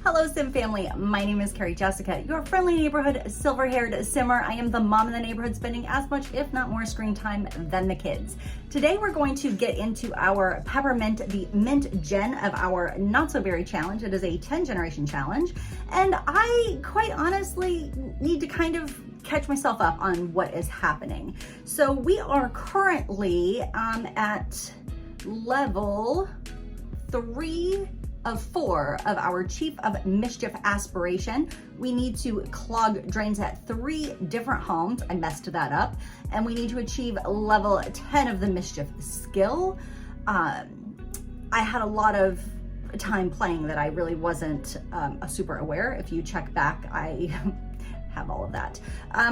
Hello Sim family, my name is Carrie Jessica, your friendly neighborhood silver-haired simmer. I am the mom in the neighborhood spending as much if not more screen time than the kids. Today we're going to get into our Peppermint, the mint gen of our not so berry challenge. It is a 10 generation challenge and I quite honestly need to kind of catch myself up on what is happening. So we are currently at level 3 of 4 of our Chief of Mischief aspiration. We need to clog drains at 3 different homes. I messed that up. And we need to achieve level 10 of the Mischief skill. I had a lot of time playing that I really wasn't super aware. If you check back, I have all of that.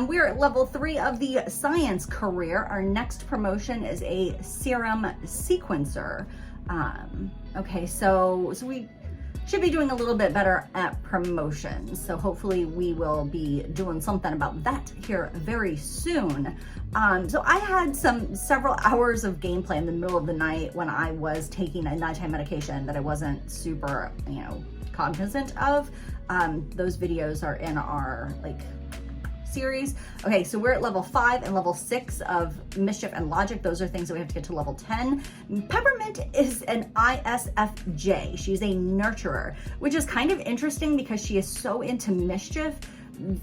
We're at level 3 of the science career. Our next promotion is a serum sequencer. Okay, so we should be doing a little bit better at promotions. So hopefully we will be doing something about that here very soon. So I had several hours of gameplay in the middle of the night when I was taking a nighttime medication that I wasn't super, cognizant of. Those videos are in our series. Okay, so we're at level 5 and level 6 of Mischief and Logic. Those are things that we have to get to level 10. Peppermint is an ISFJ. She's a nurturer, which is kind of interesting because she is so into mischief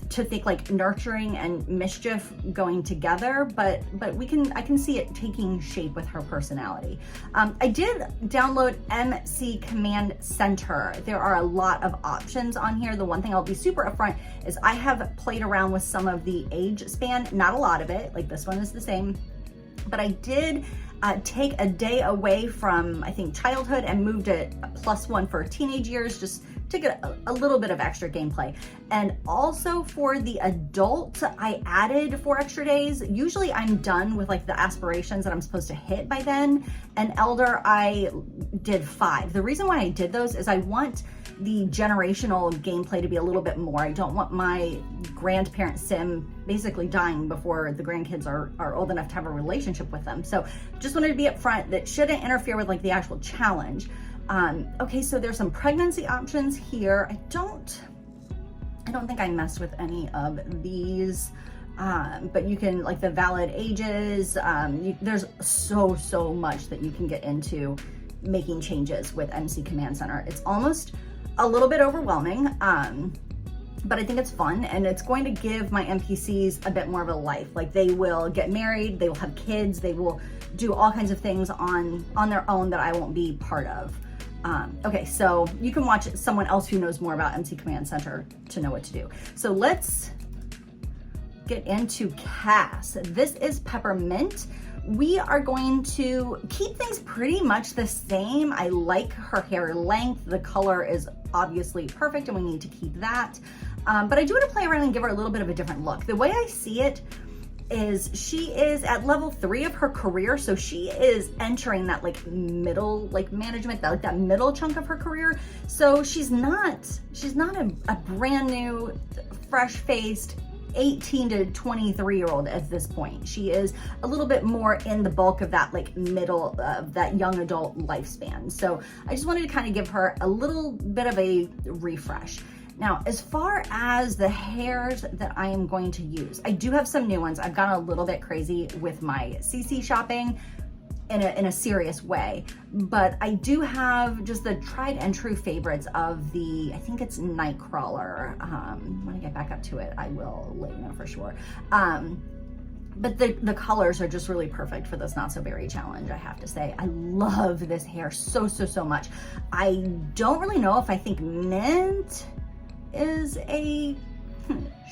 to think like nurturing and mischief going together, but I can see it taking shape with her personality. I did download MC Command Center. There are a lot of options on here. The one thing I'll be super upfront is I have played around with some of the age span, not a lot of it, like this one is the same, but I did take a day away from, I think, childhood and moved it +1 for teenage years, just to get a little bit of extra gameplay. And also for the adult, I added 4 extra days. Usually I'm done with the aspirations that I'm supposed to hit by then. And elder, I did 5. The reason why I did those is I want the generational gameplay to be a little bit more. I don't want my grandparent sim basically dying before the grandkids are old enough to have a relationship with them. So just wanted to be upfront that shouldn't interfere with the actual challenge. Okay, so there's some pregnancy options here. I don't think I messed with any of these, but you can, the valid ages, there's so much that you can get into making changes with MC Command Center. It's almost a little bit overwhelming, but I think it's fun and it's going to give my NPCs a bit more of a life. They will get married, they will have kids, they will do all kinds of things on their own that I won't be part of. Okay, so you can watch someone else who knows more about MC Command Center to know what to do. So let's get into Cass. This is Peppermint. We are going to keep things pretty much the same. I like her hair length. The color is obviously perfect and we need to keep that. But I do want to play around and give her a little bit of a different look. The way I see it is she is at level 3 of her career, so she is entering that middle management, that middle chunk of her career. So she's not a brand new fresh-faced 18 to 23 year old at this point. She is a little bit more in the bulk of that middle of that young adult lifespan. So I just wanted to kind of give her a little bit of a refresh. Now, as far as the hairs that I am going to use, I do have some new ones. I've gone a little bit crazy with my CC shopping in a serious way, but I do have just the tried and true favorites of the, I think it's Nightcrawler. When I get back up to it, I will let you know for sure. But the colors are just really perfect for this Not So Berry challenge, I have to say. I love this hair so much. I don't really know if I think mint is a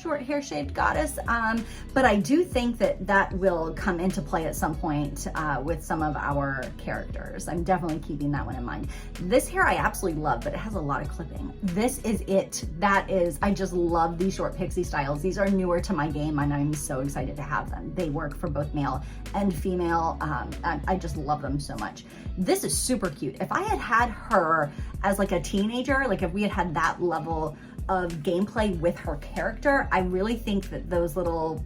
short hair shaved goddess, but I do think that will come into play at some point with some of our characters. I'm definitely keeping that one in mind. This hair I absolutely love, but it has a lot of clipping. This is it. I just love these short pixie styles. These are newer to my game and I'm so excited to have them. They work for both male and female. I just love them so much. This is super cute. If I had her as a teenager, if we had that level of gameplay with her character, I really think that those little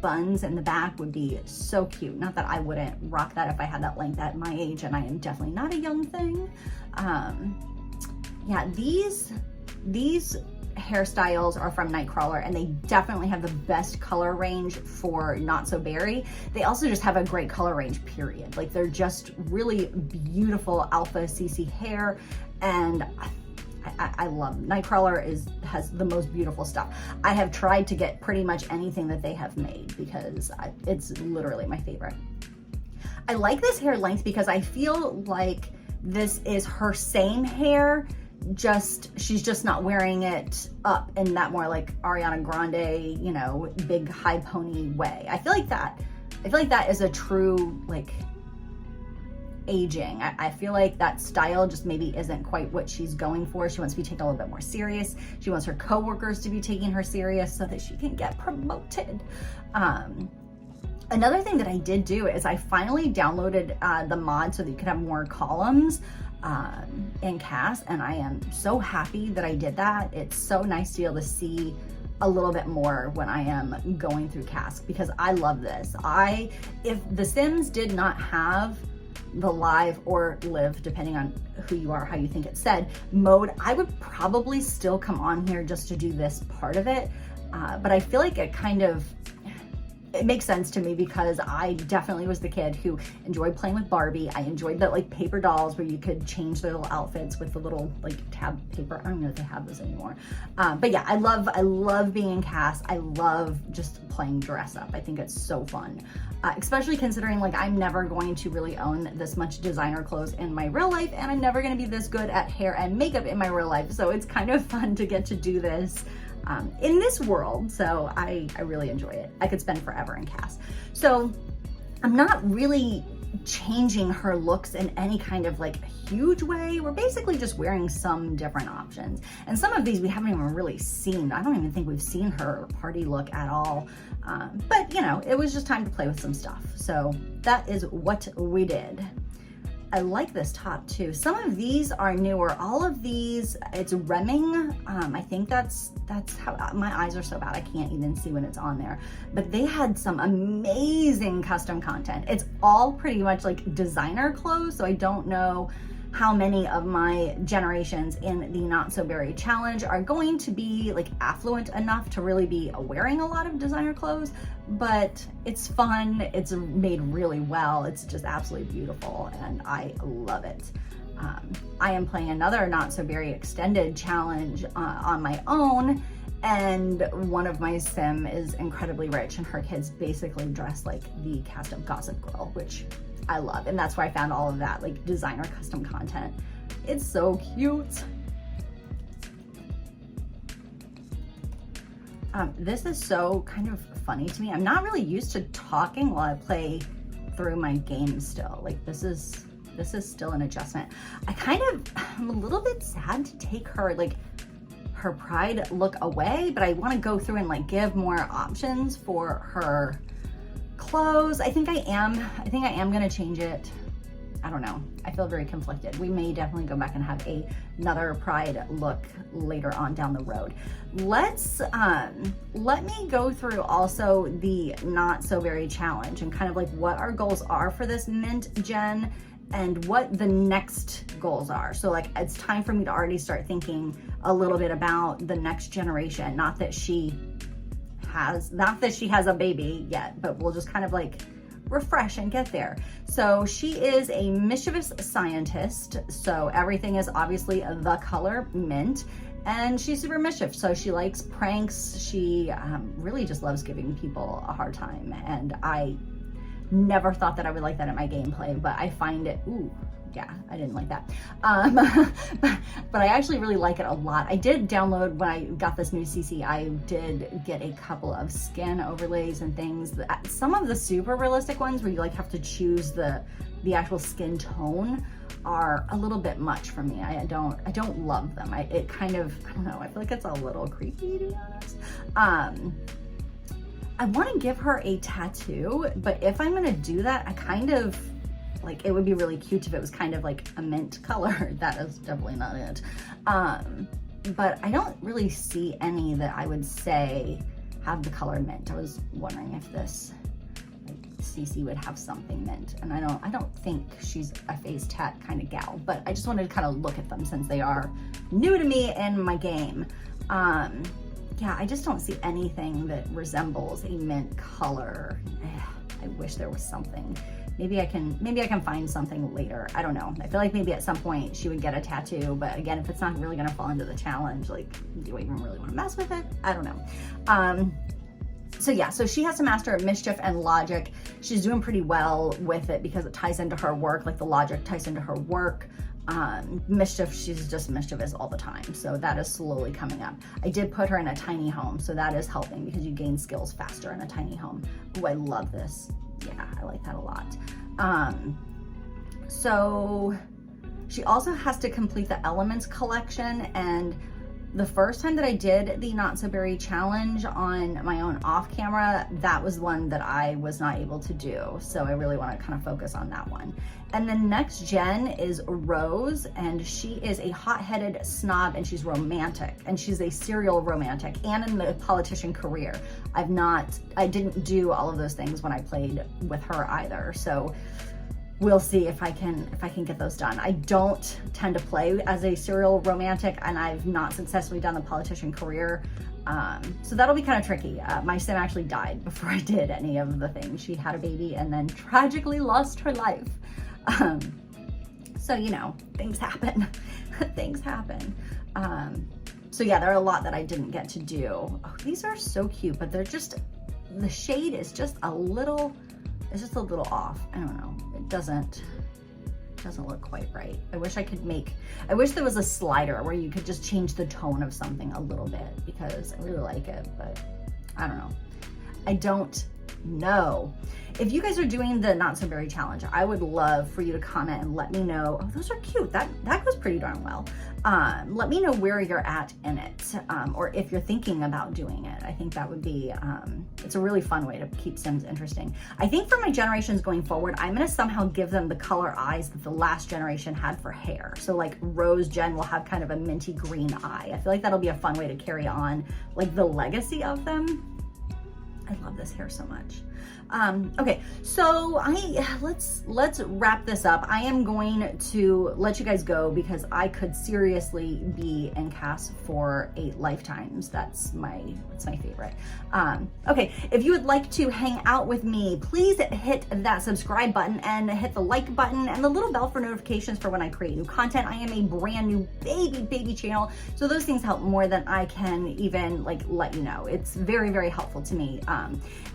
buns in the back would be so cute. Not that I wouldn't rock that if I had that length at my age, and I am definitely not a young thing. Yeah, these these hairstyles are from Nightcrawler, and they definitely have the best color range for Not So Berry. They also just have a great color range, period. Like, they're just really beautiful alpha CC hair, and I love them. Nightcrawler has the most beautiful stuff. I have tried to get pretty much anything that they have made because it's literally my favorite. I like this hair length because I feel like this is her same hair, she's just not wearing it up in that more like Ariana Grande, you know, big high pony way. I feel like that is a true like aging. I feel like that style just maybe isn't quite what she's going for. She wants to be taken a little bit more serious. She wants her coworkers to be taking her serious so that she can get promoted. Another thing that I did do is I finally downloaded the mod so that you could have more columns in cast, and I am so happy that I did that. It's so nice to be able to see a little bit more when I am going through cast, because I love this. If The Sims did not have the live or live, depending on who you are, how you think it's said, mode, I would probably still come on here just to do this part of it. But I feel like it makes sense to me because I definitely was the kid who enjoyed playing with Barbie. I enjoyed the like paper dolls where you could change their little outfits with the little like tab paper. I don't know if they have those anymore. But yeah, I love being in cast. I love just playing dress up. I think it's so fun. Especially considering like I'm never going to really own this much designer clothes in my real life, and I'm never going to be this good at hair and makeup in my real life. So it's kind of fun to get to do this in this world. So I really enjoy it. I could spend forever in cast. So I'm not really changing her looks in any kind of like huge way. We're basically just wearing some different options. And some of these we haven't even really seen. I don't even think we've seen her party look at all. But you know, it was just time to play with some stuff. So that is what we did. I like this top too. Some of these are newer. All of these, it's remming. I think that's how, my eyes are so bad I can't even see when it's on there. But they had some amazing custom content. It's all pretty much like designer clothes, so I don't know how many of my generations in the Not So Berry challenge are going to be like affluent enough to really be wearing a lot of designer clothes, but it's fun. It's made really well. It's just absolutely beautiful and I love it. I am playing another Not So Berry extended challenge on my own, and one of my sim is incredibly rich and her kids basically dress like the cast of Gossip Girl, which I love. And that's where I found all of that like designer custom content. It's so cute. This is so kind of funny to me. I'm not really used to talking while I play through my game still. Like this is still an adjustment. I'm a little bit sad to take her pride look away, but I want to go through and like give more options for her clothes. I think I am gonna change it. I don't know. I feel very conflicted. We may definitely go back and have another pride look later on down the road. Let me go through also the Not So Berry challenge and kind of like what our goals are for this mint gen and what the next goals are. So like it's time for me to already start thinking a little bit about the next generation. Not that she has a baby yet, but we'll just kind of like refresh and get there. So she is a mischievous scientist. So everything is obviously the color mint, and she's super mischief. So she likes pranks. She really just loves giving people a hard time. And I never thought that I would like that in my gameplay, but I find it, ooh, yeah, I didn't like that. But I actually really like it a lot. I did download, when I got this new CC, I did get a couple of skin overlays and things. Some of the super realistic ones where you like have to choose the actual skin tone are a little bit much for me. I don't love them. It kind of, I don't know, I feel like it's a little creepy, to be honest. I want to give her a tattoo, but if I'm gonna do that, I kind of, like, it would be really cute if it was kind of like a mint color. That is definitely not it. But I don't really see any that I would say have the color mint. I was wondering if this, like, Cece would have something mint, and I don't think she's a phase tat kind of gal, but I just wanted to kind of look at them since they are new to me in my game. Yeah, I just don't see anything that resembles a mint color. I wish there was something. Maybe I can find something later. I don't know. I feel like maybe at some point she would get a tattoo, but again, if it's not really gonna fall into the challenge, like, do I even really wanna mess with it? I don't know. So yeah, so she has to master mischief and logic. She's doing pretty well with it because it ties into her work, like the logic ties into her work. Mischief, she's just mischievous all the time. So that is slowly coming up. I did put her in a tiny home, so that is helping because you gain skills faster in a tiny home. Ooh, I love this. Yeah, I like that a lot. So she also has to complete the elements collection, and the first time that I did the Not So Berry challenge on my own off camera, that was one that I was not able to do. So I really want to kind of focus on that one. And then next gen is Rose, and she is a hot-headed snob, and she's romantic, and she's a serial romantic, and in the politician career. I didn't do all of those things when I played with her either. So we'll see if I can get those done. I don't tend to play as a serial romantic, and I've not successfully done the politician career. So that'll be kind of tricky. My sim actually died before I did any of the things. She had a baby and then tragically lost her life. So, you know, things happen. Things happen. So yeah, there are a lot that I didn't get to do. Oh, these are so cute, but they're just, the shade is just a little, it's just a little off. I don't know. It doesn't look quite right. I wish there was a slider where you could just change the tone of something a little bit, because I really like it, but I don't know. I don't know. If you guys are doing the Not So Berry challenge, I would love for you to comment and let me know. Oh, those are cute. That goes pretty darn well. Let me know where you're at in it, or if you're thinking about doing it. I think that would be, it's a really fun way to keep Sims interesting. I think for my generations going forward, I'm gonna somehow give them the color eyes that the last generation had for hair. So like Rose Gen will have kind of a minty green eye. I feel like that'll be a fun way to carry on like the legacy of them. I love this hair so much. Okay, so let's wrap this up. I am going to let you guys go because I could seriously be in cast for 8 lifetimes. That's my favorite. Okay, if you would like to hang out with me, please hit that subscribe button and hit the like button and the little bell for notifications for when I create new content. I am a brand new baby channel, so those things help more than I can even like let you know. It's very, very helpful to me.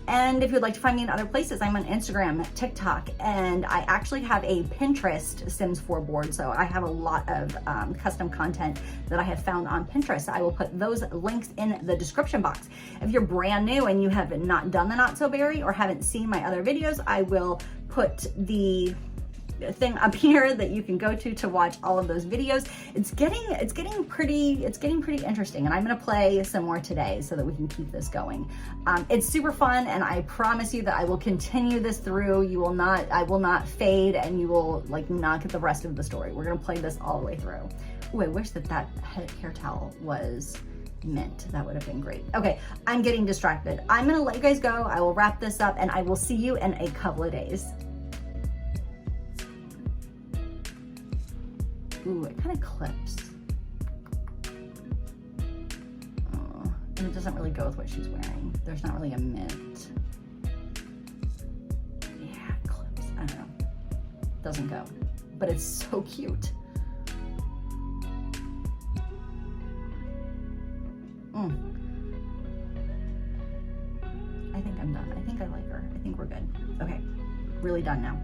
And if you'd like to find me in other places, I'm on Instagram, TikTok, and I actually have a Pinterest Sims 4 board. So I have a lot of custom content that I have found on Pinterest. I will put those links in the description box. If you're brand new and you have not done the Not So Berry or haven't seen my other videos, I will put the thing up here that you can go to watch all of those videos. It's getting pretty interesting, and I'm gonna play some more today so that we can keep this going. It's super fun, and I promise you that I will continue this through. I will not fade, and you will like not get the rest of the story. We're gonna play this all the way through. Oh, I wish that hair towel was mint. That would have been great. Okay, I'm getting distracted. I'm gonna let you guys go. I will wrap this up, and I will see you in a couple of days. Ooh, it kind of clips. Oh, and it doesn't really go with what she's wearing. There's not really a mint. Yeah, it clips. I don't know. Doesn't go. But it's so cute. I think I'm done. I think I like her. I think we're good. Okay, really done now.